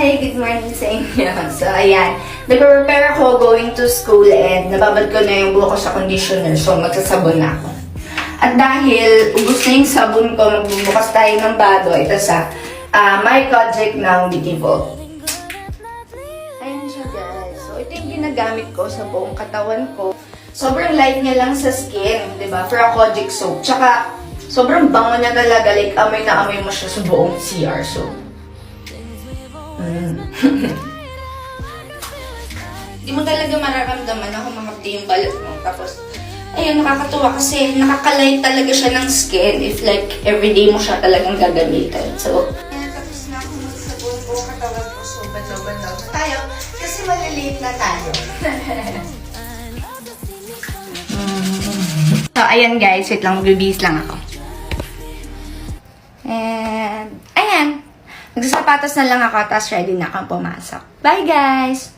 Hi! Good morning sa inyo. So, ayan. Nag-prepare ako going to school and nababad ko na yung buhok ko sa conditioner. So, magsasabon na ako. At dahil ubos na yung sabon ko, magbubukas tayo ng bado. Ito sa My Project ng Beauty Vault. Ayan siya, guys. So, ito yung ginagamit ko sa buong katawan ko. Sobrang light niya lang sa skin, di ba? For a Kojic soap. Tsaka, sobrang bango niya talaga. Like, amoy na amoy mo siya sa buong CR. So, Hindi mo talaga mararamdaman na humahapdi yung balat mo. Tapos, ayun, nakakatuwa kasi nakakalight talaga siya ng skin if like everyday mo siya talagang gagamitin. So, tapos na ako magsabon ko, katawan ko, so bandaw-bandaw na tayo kasi maliliit na tayo. So, ayan guys, wait lang, magbibihis lang ako. And, ayan. Magsasapatos na lang ako, tapos ready na akong pumasok. Bye, guys!